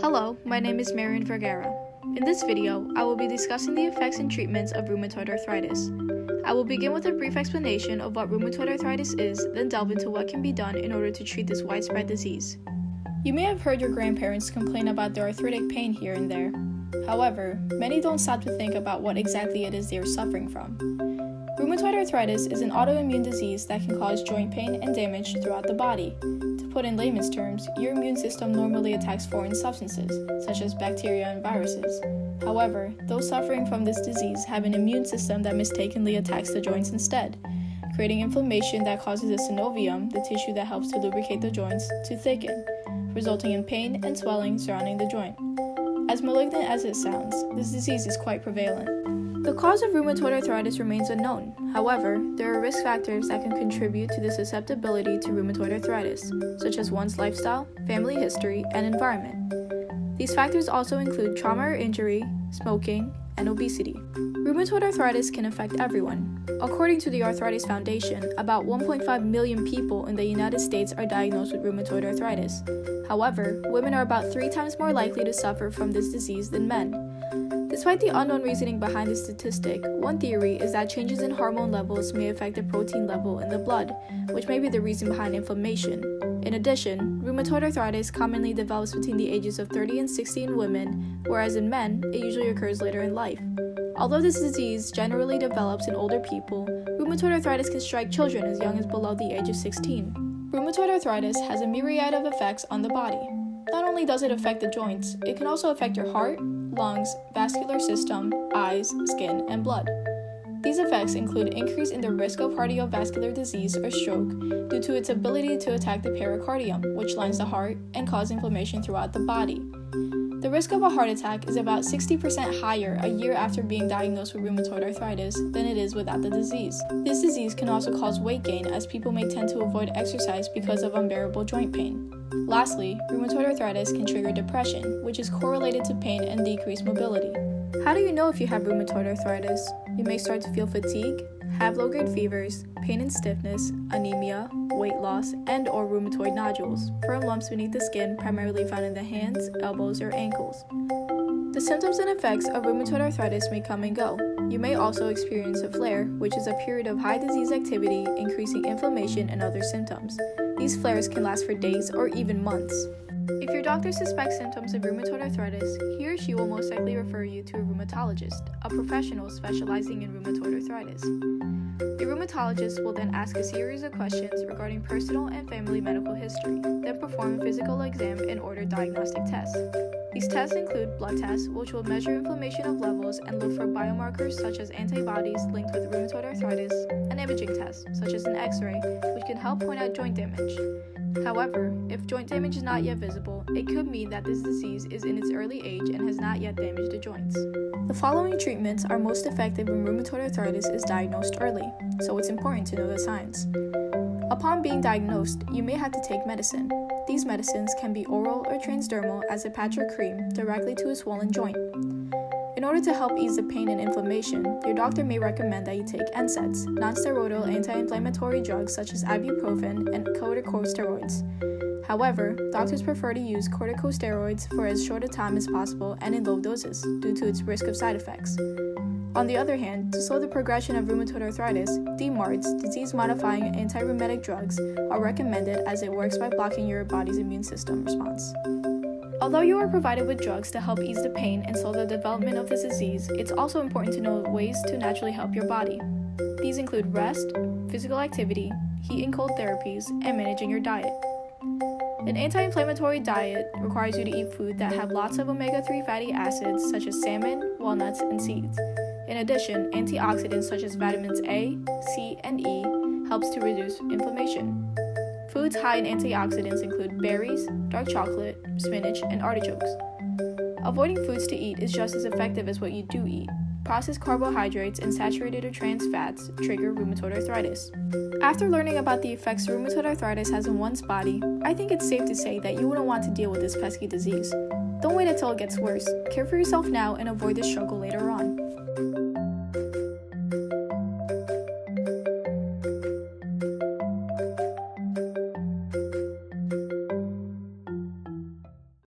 Hello, my name is Marion Vergara. In this video, I will be discussing the effects and treatments of rheumatoid arthritis. I will begin with a brief explanation of what rheumatoid arthritis is, then delve into what can be done in order to treat this widespread disease. You may have heard your grandparents complain about their arthritic pain here and there. However, many don't stop to think about what exactly it is they are suffering from. Rheumatoid arthritis is an autoimmune disease that can cause joint pain and damage throughout the body. To put in layman's terms, your immune system normally attacks foreign substances, such as bacteria and viruses. However, those suffering from this disease have an immune system that mistakenly attacks the joints instead, creating inflammation that causes the synovium, the tissue that helps to lubricate the joints, to thicken, resulting in pain and swelling surrounding the joint. As malignant as it sounds, this disease is quite prevalent. The cause of rheumatoid arthritis remains unknown. However, there are risk factors that can contribute to the susceptibility to rheumatoid arthritis, such as one's lifestyle, family history, and environment. These factors also include trauma or injury, smoking, and obesity. Rheumatoid arthritis can affect everyone. According to the Arthritis Foundation, about 1.5 million people in the United States are diagnosed with rheumatoid arthritis. However, women are about 3 times more likely to suffer from this disease than men. Despite the unknown reasoning behind this statistic, one theory is that changes in hormone levels may affect the protein level in the blood, which may be the reason behind inflammation. In addition, rheumatoid arthritis commonly develops between the ages of 30 and 60 in women, whereas in men, it usually occurs later in life. Although this disease generally develops in older people, rheumatoid arthritis can strike children as young as below the age of 16. Rheumatoid arthritis has a myriad of effects on the body. Not only does it affect the joints, it can also affect your heart, lungs, vascular system, eyes, skin, and blood. These effects include increase in the risk of cardiovascular disease or stroke due to its ability to attack the pericardium, which lines the heart, and cause inflammation throughout the body. The risk of a heart attack is about 60% higher a year after being diagnosed with rheumatoid arthritis than it is without the disease. This disease can also cause weight gain, as people may tend to avoid exercise because of unbearable joint pain. Lastly, rheumatoid arthritis can trigger depression, which is correlated to pain and decreased mobility. How do you know if you have rheumatoid arthritis? You may start to feel fatigue, have low-grade fevers, pain and stiffness, anemia, weight loss, and/or rheumatoid nodules, firm lumps beneath the skin primarily found in the hands, elbows, or ankles. The symptoms and effects of rheumatoid arthritis may come and go. You may also experience a flare, which is a period of high disease activity, increasing inflammation and other symptoms. These flares can last for days or even months. If your doctor suspects symptoms of rheumatoid arthritis, he or she will most likely refer you to a rheumatologist, a professional specializing in rheumatoid arthritis. The rheumatologist will then ask a series of questions regarding personal and family medical history, then perform a physical exam and order diagnostic tests. These tests include blood tests, which will measure inflammation of levels and look for biomarkers such as antibodies linked with rheumatoid arthritis, and imaging tests, such as an X-ray, which can help point out joint damage. However, if joint damage is not yet visible, it could mean that this disease is in its early age and has not yet damaged the joints. The following treatments are most effective when rheumatoid arthritis is diagnosed early, so it's important to know the signs. Upon being diagnosed, you may have to take medicine. These medicines can be oral or transdermal as a patch or cream directly to a swollen joint. In order to help ease the pain and inflammation, your doctor may recommend that you take NSAIDs, non-steroidal anti-inflammatory drugs such as ibuprofen and corticosteroids. However, doctors prefer to use corticosteroids for as short a time as possible and in low doses, due to its risk of side effects. On the other hand, to slow the progression of rheumatoid arthritis, DMARDs, disease-modifying anti-rheumatic drugs, are recommended as it works by blocking your body's immune system response. Although you are provided with drugs to help ease the pain and slow the development of this disease, it's also important to know ways to naturally help your body. These include rest, physical activity, heat and cold therapies, and managing your diet. An anti-inflammatory diet requires you to eat food that have lots of omega-3 fatty acids such as salmon, walnuts, and seeds. In addition, antioxidants such as vitamins A, C, and E helps to reduce inflammation. Foods high in antioxidants include berries, dark chocolate, spinach, and artichokes. Avoiding foods to eat is just as effective as what you do eat. Processed carbohydrates and saturated or trans fats trigger rheumatoid arthritis. After learning about the effects rheumatoid arthritis has on one's body, I think it's safe to say that you wouldn't want to deal with this pesky disease. Don't wait until it gets worse. Care for yourself now and avoid the struggle later on.